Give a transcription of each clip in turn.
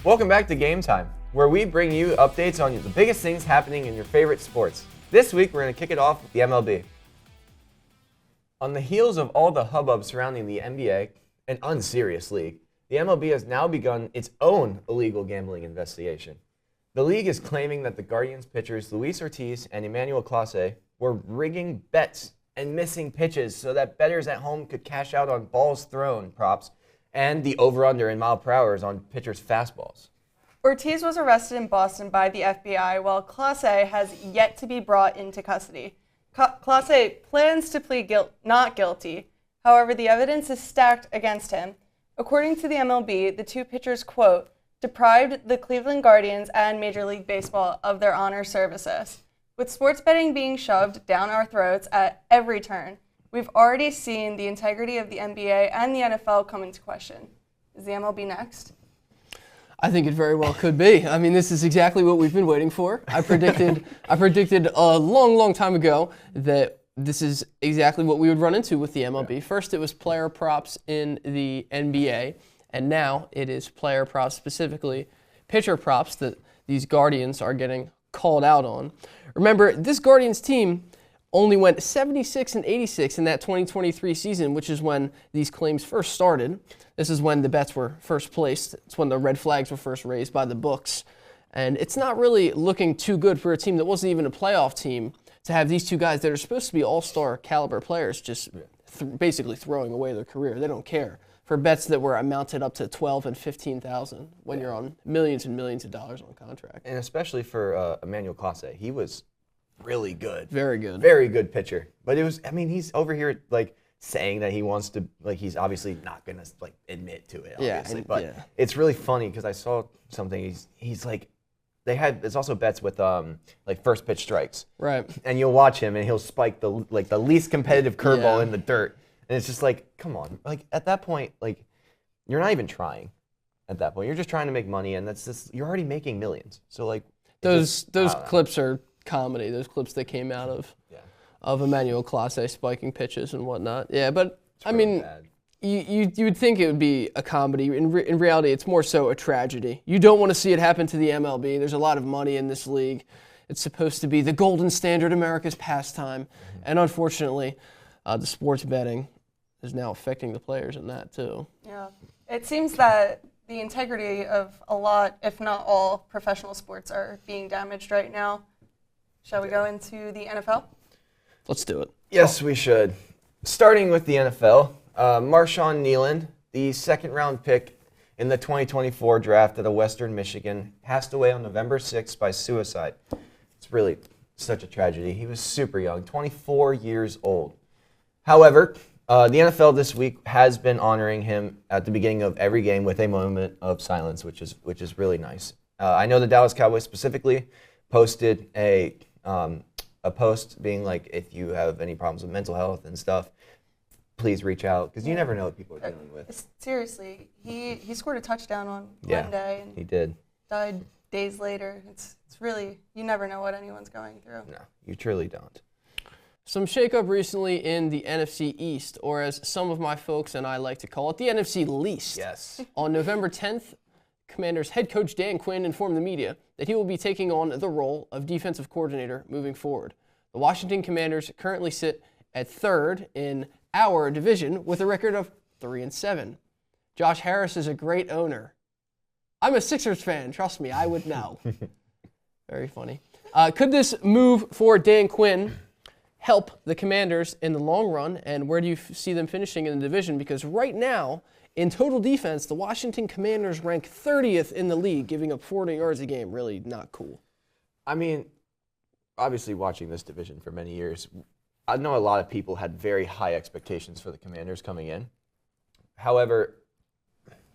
Welcome back to Game Time, where we bring you updates on the biggest things happening in your favorite sports. This week, we're going to kick it off with the MLB. On the heels of all the hubbub surrounding the NBA, an unserious league, the MLB has now begun its own illegal gambling investigation. The league is claiming that the Guardians pitchers Luis Ortiz and Emmanuel Clase were rigging bets and missing pitches so that bettors at home could cash out on balls thrown props and the over-under in mile per hour on pitchers' fastballs. Ortiz was arrested in Boston by the FBI, while Clase has yet to be brought into custody. Clase plans to plead not guilty. However, the evidence is stacked against him. According to the MLB, the two pitchers, quote, deprived the Cleveland Guardians and Major League Baseball of their honor services. With sports betting being shoved down our throats at every turn, we've already seen the integrity of the NBA and the NFL come into question. Is the MLB next? I think it very well could be. I mean, this is exactly what we've been waiting for. I predicted a long time ago that this is exactly what we would run into with the MLB. Yeah. First, it was player props in the NBA, and now it is player props, specifically pitcher props, that these Guardians are getting called out on. Remember, this Guardians team only went 76-86 in that 2023 season, which is when these claims first started. This is when the bets were first placed. It's when the red flags were first raised by the books. And it's not really looking too good for a team that wasn't even a playoff team to have these two guys that are supposed to be all-star caliber players just basically throwing away their career. They don't care for bets that were amounted up to $12,000 and $15,000 when you're on millions and millions of dollars on contract. And especially for Emmanuel Clase, he was really good. Very good. Very good pitcher. But it was, I mean, he's over here like saying that he wants to, like, he's obviously not going to like admit to it, obviously. But it's really funny because I saw something. He's like, there's also bets with like first pitch strikes. Right. And you'll watch him and he'll spike the least competitive curveball in the dirt. And it's just like, come on. Like at that point, like you're not even trying at that point. You're just trying to make money, and that's just, you're already making millions. So like those clips are comedy, those clips that came out of Emmanuel Clase spiking pitches and whatnot. Yeah, but I mean, you would think it would be a comedy. In reality, it's more so a tragedy. You don't want to see it happen to the MLB. There's a lot of money in this league. It's supposed to be the golden standard, America's pastime. And unfortunately, the sports betting is now affecting the players in that too. Yeah, it seems that the integrity of a lot, if not all, professional sports are being damaged right now. Shall we go into the NFL? Let's do it. Yes, we should. Starting with the NFL, Marshawn Kneeland, the second-round pick in the 2024 draft out of Western Michigan, passed away on November 6th by suicide. It's really such a tragedy. He was super young, 24 years old. However, the NFL this week has been honoring him at the beginning of every game with a moment of silence, which is really nice. I know the Dallas Cowboys specifically posted a post being like, if you have any problems with mental health and stuff, please reach out, because you never know what people are dealing with. Seriously, he scored a touchdown on Monday. And he did. Died days later. It's really, you never know what anyone's going through. No, you truly don't. Some shakeup recently in the NFC East, or as some of my folks and I like to call it, the NFC Least. Yes. On November 10th, Commanders head coach Dan Quinn informed the media that he will be taking on the role of defensive coordinator moving forward. The Washington Commanders currently sit at third in our division with a record of 3-7. Josh Harris is a great owner. I'm a Sixers fan. Trust me, I would know. Very funny. Could this move for Dan Quinn help the Commanders in the long run, and where do you see them finishing in the division? Because right now, in total defense, the Washington Commanders rank 30th in the league, giving up 40 yards a game. Really not cool. I mean, obviously watching this division for many years, I know a lot of people had very high expectations for the Commanders coming in. However,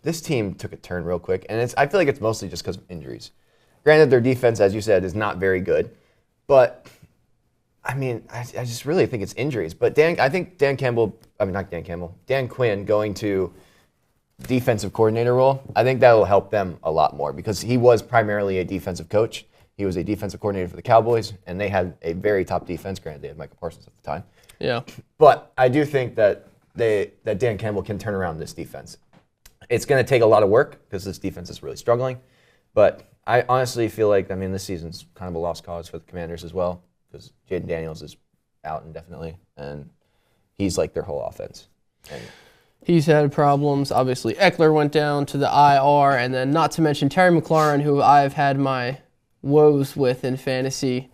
this team took a turn real quick, and I feel like it's mostly just because of injuries. Granted, their defense, as you said, is not very good, but I mean, I just really think it's injuries. But Dan Quinn going to defensive coordinator role, I think that will help them a lot more, because he was primarily a defensive coach. He was a defensive coordinator for the Cowboys, and they had a very top defense. Granted, they had Michael Parsons at the time. Yeah. But I do think that Dan Campbell can turn around this defense. It's going to take a lot of work because this defense is really struggling. But I honestly feel like, I mean, this season's kind of a lost cause for the Commanders as well, because Jaden Daniels is out indefinitely, and he's like their whole offense. And he's had problems. Obviously, Eckler went down to the IR, and then not to mention Terry McLaurin, who I've had my woes with in fantasy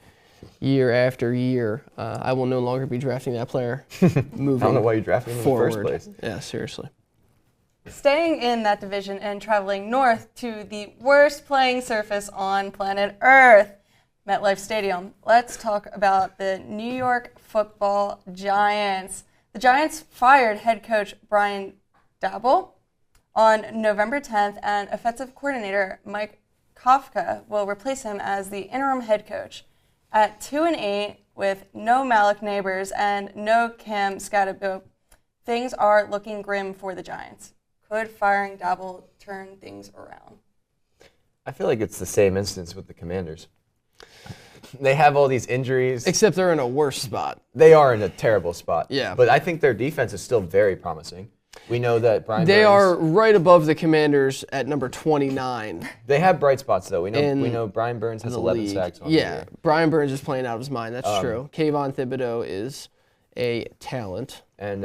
year after year. I will no longer be drafting that player moving I don't know why you drafted him forward. in the first place. Yeah, seriously. Staying in that division and traveling north to the worst playing surface on planet Earth, MetLife Stadium. Let's talk about the New York Football Giants. The Giants fired head coach Brian Daboll on November 10th, and offensive coordinator Mike Kafka will replace him as the interim head coach. At 2-8, with no Malik Neighbors and no Cam Scatterbo, things are looking grim for the Giants. Could firing Daboll turn things around? I feel like it's the same instance with the Commanders. They have all these injuries. Except they're in a worse spot. They are in a terrible spot. Yeah. But I think their defense is still very promising. We know that Brian They Burns, are right above the Commanders at number 29. They have bright spots, though. We in know Brian Burns has the 11 league. sacks on the Yeah, year. Brian Burns is playing out of his mind. That's true. Kayvon Thibodeau is a talent. And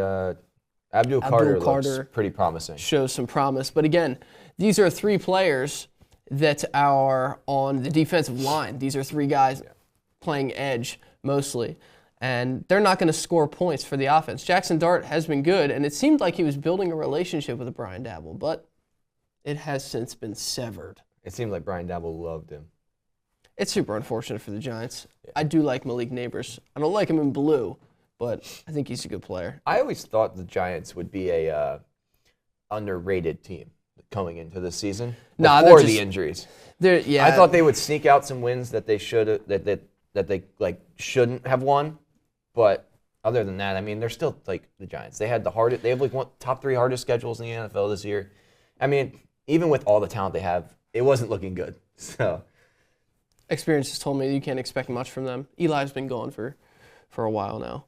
Abdul Carter looks Carter pretty promising. Shows some promise. But again, these are three players that are on the defensive line. These are three guys playing edge mostly. And they're not going to score points for the offense. Jackson Dart has been good, and it seemed like he was building a relationship with Brian Daboll, but it has since been severed. It seemed like Brian Daboll loved him. It's super unfortunate for the Giants. I do like Malik Neighbors. I don't like him in blue, but I think he's a good player. I always thought the Giants would be a underrated team coming into this season before the injuries. Yeah, I thought they would sneak out some wins that they should that they like shouldn't have won. But other than that, I mean, they're still like the Giants. They have like one top 3 hardest schedules in the NFL this year. I mean, even with all the talent they have, it wasn't looking good. So, experience has told me you can't expect much from them. Eli's been gone for a while now.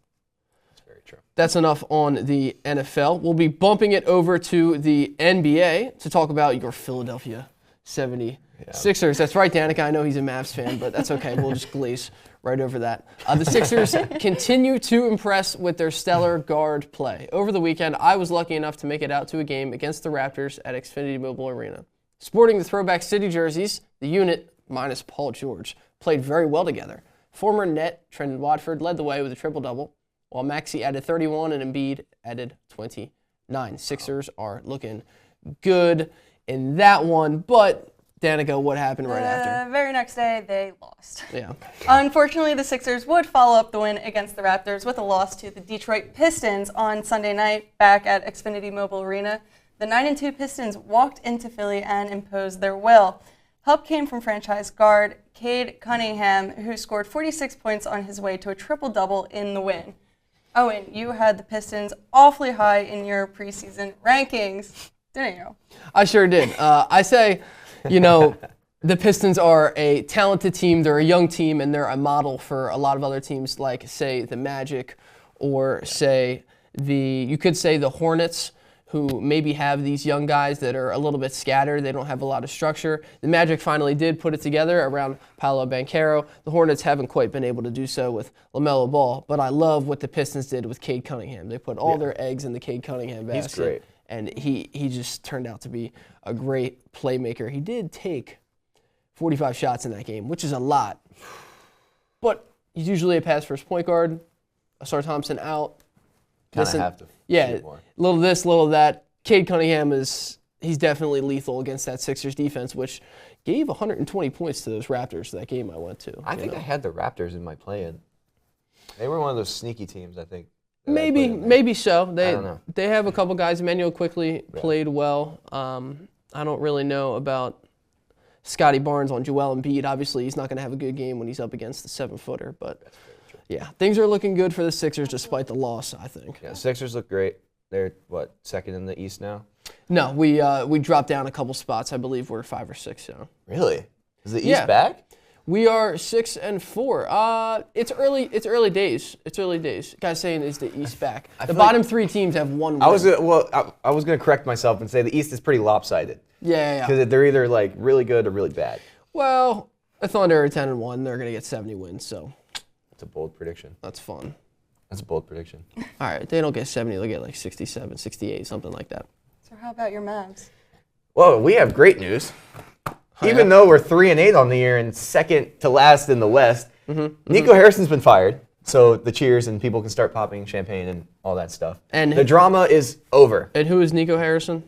that's very true. That's enough on the NFL. We'll be bumping it over to the NBA to talk about your Philadelphia 76ers. That's right, Danica. I know he's a Mavs fan, but that's okay. We'll just glaze right over that. The Sixers continue to impress with their stellar guard play. Over the weekend, I was lucky enough to make it out to a game against the Raptors at Xfinity Mobile Arena. Sporting the Throwback City jerseys, the unit, minus Paul George, played very well together. Former net Trendon Watford led the way with a triple-double, while Maxey added 31 and Embiid added 29. Sixers are looking good in that one, but Danica, what happened right after? The very next day, they lost. Yeah. Unfortunately, the Sixers would follow up the win against the Raptors with a loss to the Detroit Pistons on Sunday night back at Xfinity Mobile Arena. The 9-2 Pistons walked into Philly and imposed their will. Help came from franchise guard Cade Cunningham, who scored 46 points on his way to a triple-double in the win. Owen, you had the Pistons awfully high in your preseason rankings, didn't you? I sure did. I say, the Pistons are a talented team, they're a young team, and they're a model for a lot of other teams like, say, the Magic or, say, you could say the Hornets, who maybe have these young guys that are a little bit scattered. They don't have a lot of structure. The Magic finally did put it together around Paolo Banchero. The Hornets haven't quite been able to do so with LaMelo Ball, but I love what the Pistons did with Cade Cunningham. They put all their eggs in the Cade Cunningham basket. He's great. And he just turned out to be a great playmaker. He did take 45 shots in that game, which is a lot. But he's usually a pass-first point guard. Asar Thompson out. Kind of have to shoot more. Little this, little that. Cade Cunningham he's definitely lethal against that Sixers defense, which gave 120 points to those Raptors that game I went to. I think I had the Raptors in my play-in. They were one of those sneaky teams, I think. Maybe so. I don't know. They have a couple guys. Emmanuel quickly played well. I don't really know about Scotty Barnes on Joel Embiid. Obviously, he's not going to have a good game when he's up against the 7-footer, but yeah, things are looking good for the Sixers despite the loss, I think. Yeah, Sixers look great. They're, second in the East now? No, we dropped down a couple spots. I believe we're 5 or 6 now. Really? Is the East back? We are 6-4. It's early. It's early days. It's early days. Guys saying is the East back? The bottom 3 teams have 1 win. I was gonna correct myself and say the East is pretty lopsided. Yeah. Because they're either like really good or really bad. Well, the Thunder are 10-1. They're gonna get 70 wins. So That's a bold prediction. that's fun. That's a bold prediction. All right, they don't get 70. They'll get like 67, 68, something like that. So how about your Mavs? Well, we have great news. Even though we're 3-8 on the year and second to last in the West, Nico Harrison's been fired. So the cheers and people can start popping champagne and all that stuff. And the drama is over. And who is Nico Harrison?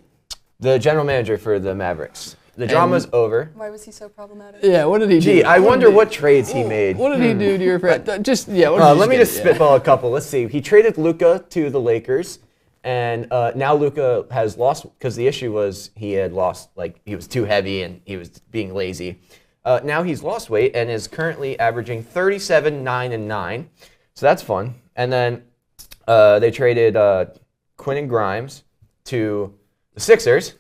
The general manager for the Mavericks. The drama's over. Why was he so problematic? Yeah, what did he do? Gee, I wonder what trades he made. What did he do to your friend? Let me just spitball a couple. Let's see. He traded Luka to the Lakers, and now Luka has lost because the issue was he had lost, like he was too heavy and he was being lazy. Now he's lost weight and is currently averaging 37, 9, and 9. So that's fun. And then they traded Quinn and Grimes to the Sixers,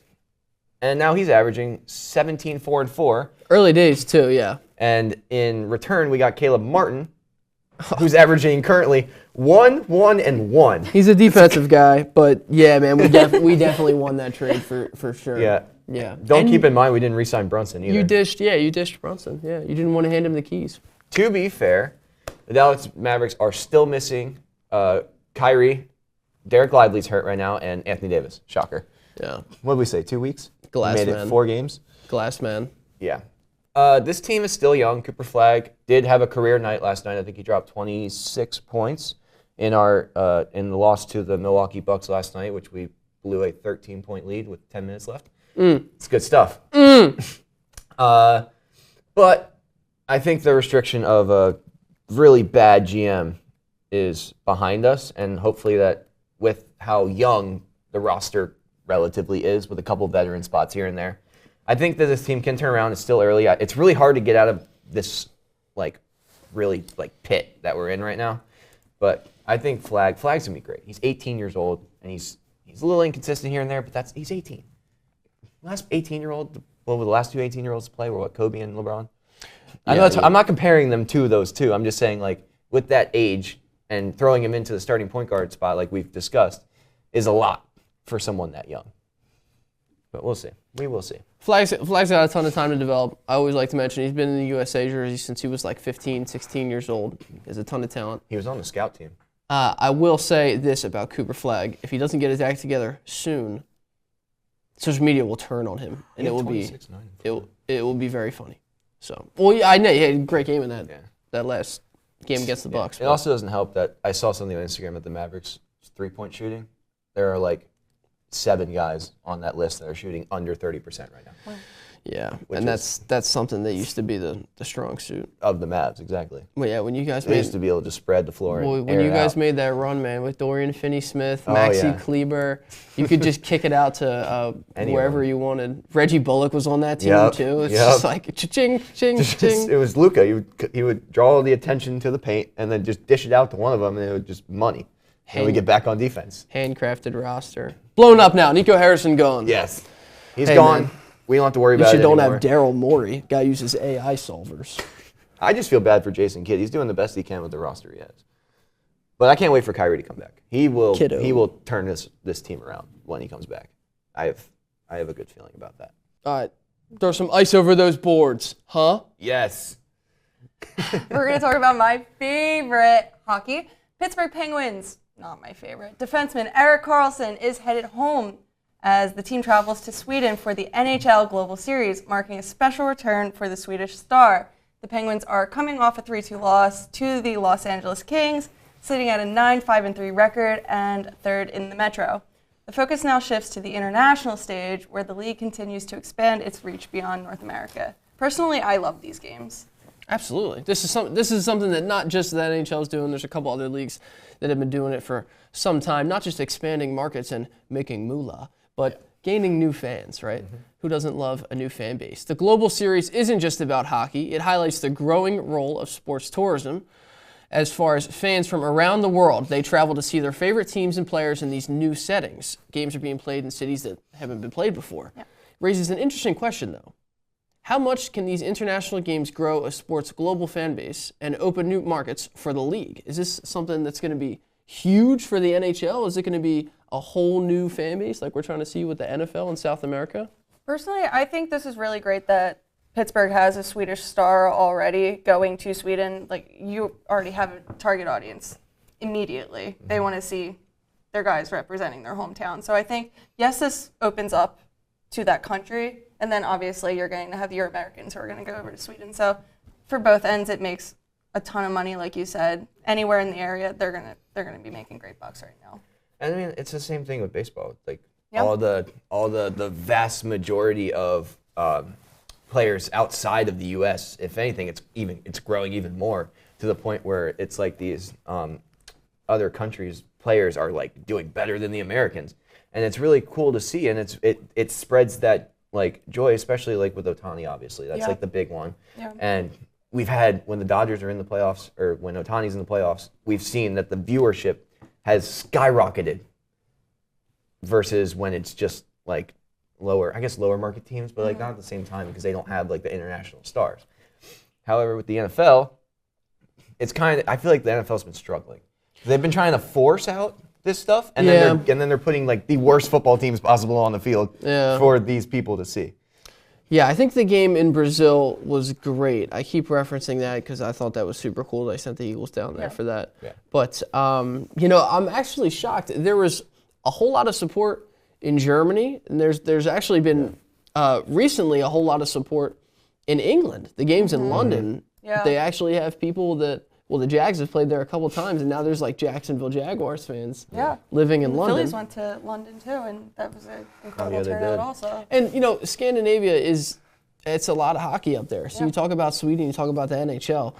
and now he's averaging 17, 4, and 4. Early days too, yeah. And in return, we got Caleb Martin, who's averaging currently 1, 1, and 1. He's a defensive guy, but yeah, man, we definitely won that trade for sure. Yeah. Don't keep in mind we didn't re-sign Brunson either. You dished Brunson. Yeah, you didn't want to hand him the keys. To be fair, the Dallas Mavericks are still missing Kyrie, Derek Lively's hurt right now, and Anthony Davis. Shocker. Yeah. What did we say? 2 weeks? Glass made man. it 4 games. Glass man. Yeah. This team is still young. Cooper Flagg did have a career night last night. I think he dropped 26 points in the loss to the Milwaukee Bucks last night, which we blew a 13-point lead with 10 minutes left. It's good stuff. But I think the restriction of a really bad GM is behind us, and hopefully that with how young the roster relatively is, with a couple veteran spots here and there, I think that this team can turn around. It's still early. It's really hard to get out of this really pit that we're in right now. But I think Flagg's gonna be great. He's 18 years old, and he's a little inconsistent here and there, but he's 18. Last 18-year-old, the last 2 18-year-olds to play were what, Kobe and LeBron? I'm not comparing them to those two. I'm just saying, with that age and throwing him into the starting point guard spot, like we've discussed, is a lot for someone that young. But we'll see. We will see. Flagg's got a ton of time to develop. I always like to mention he's been in the USA jersey since he was 15, 16 years old. He has a ton of talent. He was on the scout team. I will say this about Cooper Flagg. If he doesn't get his act together soon, social media will turn on him, and it will be very funny. So, I know he had a great game in that last game against the Bucks. It also doesn't help that I saw something on Instagram at the Mavericks 3-point shooting. There are 7 guys on that list that are shooting under 30% right now. Wow. Yeah, and that's something that used to be the strong suit of the Mavs, exactly. Well, yeah, when you guys used to be able to just spread the floor. When you guys made that run, man, with Dorian Finney-Smith, Maxi Kleber, you could just kick it out to wherever you wanted. Reggie Bullock was on that team too. It's just cha-ching, ching, ching. It was Luka. He would draw all the attention to the paint and then just dish it out to one of them, and it would just money. And we get back on defense. Handcrafted roster. Blown up now. Nico Harrison gone. Yes. He's gone. Man. We don't have to worry about it anymore. You don't have Daryl Morey. Guy uses AI solvers. I just feel bad for Jaeden Keyes. He's doing the best he can with the roster he has. But I can't wait for Kyrie to come back. He will turn this team around when he comes back. I have a good feeling about that. All right. Throw some ice over those boards, huh? Yes. We're going to talk about my favorite hockey. Pittsburgh Penguins, not my favorite. Defenseman Erik Karlsson is headed home as the team travels to Sweden for the NHL Global Series, marking a special return for the Swedish star. The Penguins are coming off a 3-2 loss to the Los Angeles Kings, sitting at a 9-5-3 record and third in the Metro. The focus now shifts to the international stage, where the league continues to expand its reach beyond North America. Personally, I love these games. Absolutely. This is something that not just the NHL is doing. There's a couple other leagues that have been doing it for some time, not just expanding markets and making moolah, but gaining new fans, right? Mm-hmm. Who doesn't love a new fan base? The Global Series isn't just about hockey. It highlights the growing role of sports tourism. As far as fans from around the world, they travel to see their favorite teams and players in these new settings. Games are being played in cities that haven't been played before. Yeah. Raises an interesting question, though. how much can these international games grow a sport's global fan base and open new markets for the league? Is this something that's going to be huge for the NHL? Is it going to be a whole new fan base like we're trying to see with the NFL in South America? Personally, I think this is really great that Pittsburgh has a Swedish star already going to Sweden. Like, you already have a target audience immediately. They want to see their guys representing their hometown. So I think, yes, this opens up to that country, and then obviously you're going to have your Americans who are going to go over to Sweden. So for both ends, it makes a ton of money, like you said. Anywhere in the area, they're gonna be making great bucks right now. And I mean, it's the same thing with baseball. Like Yep. all the vast majority of players outside of the U.S. If anything, it's growing even more to the point where it's like these other countries' players are like doing better than the Americans, and it's really cool to see. And it spreads that like joy, especially like with Ohtani. Obviously, that's like the big one. Yeah. And we've had, when the Dodgers are in the playoffs, or when Ohtani's in the playoffs, we've seen that the viewership has skyrocketed versus when it's just like lower market teams, but like not at the same time because they don't have like the international stars. However, with the NFL, it's I feel like the NFL's been struggling. They've been trying to force out this stuff, and then they're putting like the worst football teams possible on the field for these people to see. Yeah, I think the game in Brazil was great. I keep referencing that because I thought that was super cool. I sent the Eagles down there for that. Yeah. But, I'm actually shocked. There was a whole lot of support in Germany, and there's actually been recently a whole lot of support in England. The game's in London. Yeah. They actually have people that, the Jags have played there a couple times, and now there's like Jacksonville Jaguars fans living in London. Phillies went to London too, and that was an incredible turnout also. And Scandinavia it's a lot of hockey up there. So you talk about Sweden, you talk about the NHL.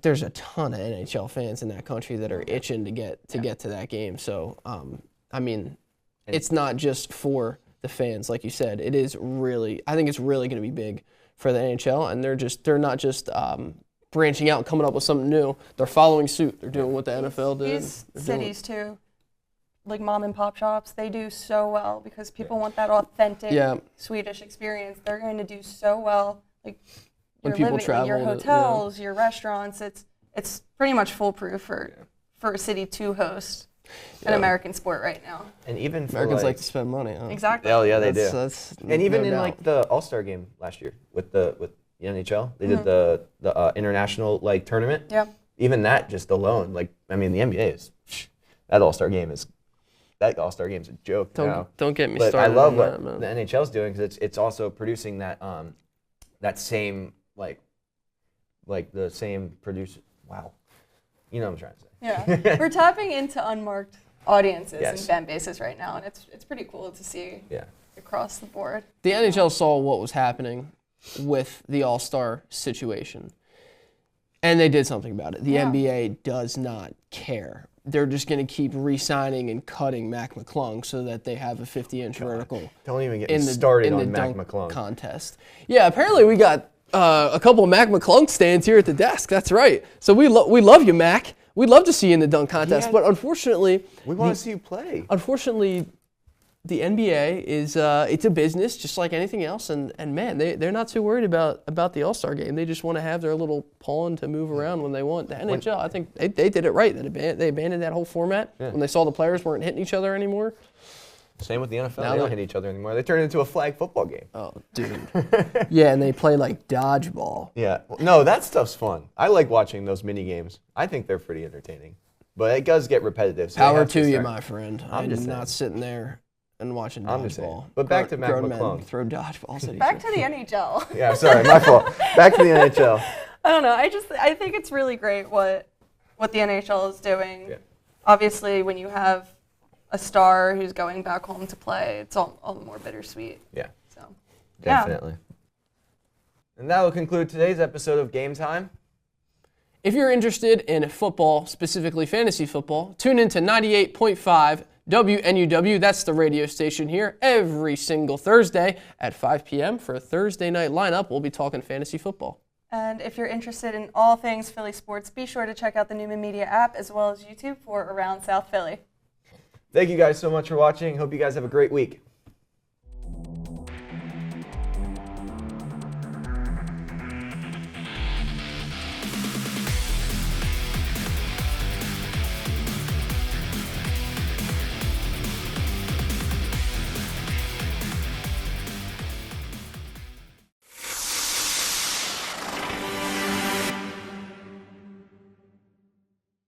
There's a ton of NHL fans in that country that are itching to get to that game. So it's not just for the fans, like you said. I think it's really going to be big for the NHL, and they're not just branching out and coming up with something new. They're following suit. They're doing what the NFL did. These cities too, like mom and pop shops, they do so well because people want that authentic Swedish experience. They're going to do so well. Like when people travel, your hotels, your restaurants, it's pretty much foolproof for a city to host an American sport right now. And even for Americans like to spend money. Huh? Exactly. Oh yeah, they do. And even in like the All-Star game last year with the NHL, they did the international like tournament. Yeah. Even that just alone, like the NBA is that All-Star game is a joke. Don't get me but started. I love on what that, man. the NHL's doing because it's also producing that that same like the same producer. Wow, you know what I'm trying to say. Yeah, we're tapping into unmarked audiences and fan bases right now, and it's pretty cool to see across the board. The NHL saw what was happening with the All-Star situation, and they did something about it. The NBA does not care. They're just going to keep re-signing and cutting Mac McClung so that they have a 50-inch vertical. Don't even get me started on Mac McClung contest. Yeah, apparently we got a couple of Mac McClung stands here at the desk. That's right. So we love you, Mac. We'd love to see you in the dunk contest, but unfortunately, we want to see you play. Unfortunately, the NBA is it's a business just like anything else, and man, they're not too worried about the All-Star game. They just want to have their little pawn to move around when they want. The NHL, I think they did it right. They abandoned that whole format when they saw the players weren't hitting each other anymore. Same with the NFL. They don't hit each other anymore. They turn it into a flag football game. Oh, dude. Yeah, and they play like dodgeball. Yeah. No, that stuff's fun. I like watching those mini games. I think they're pretty entertaining. But it does get repetitive. So Power to you, my friend. I'm just not sitting there and watching dodgeball. But back to Mac McClung. Throw dodgeballs. Back to the NHL. Yeah, sorry, my fault. Back to the NHL. I don't know. I think it's really great what the NHL is doing. Yeah. Obviously, when you have a star who's going back home to play, it's all the more bittersweet. Yeah. So. Definitely. And that will conclude today's episode of Game Time. If you're interested in football, specifically fantasy football, tune in to 98.5 WNUW. That's the radio station here every single Thursday at 5 p.m. for a Thursday night lineup. We'll be talking fantasy football. And if you're interested in all things Philly sports, be sure to check out the Newman Media app as well as YouTube for Around South Philly. Thank you guys so much for watching. Hope you guys have a great week.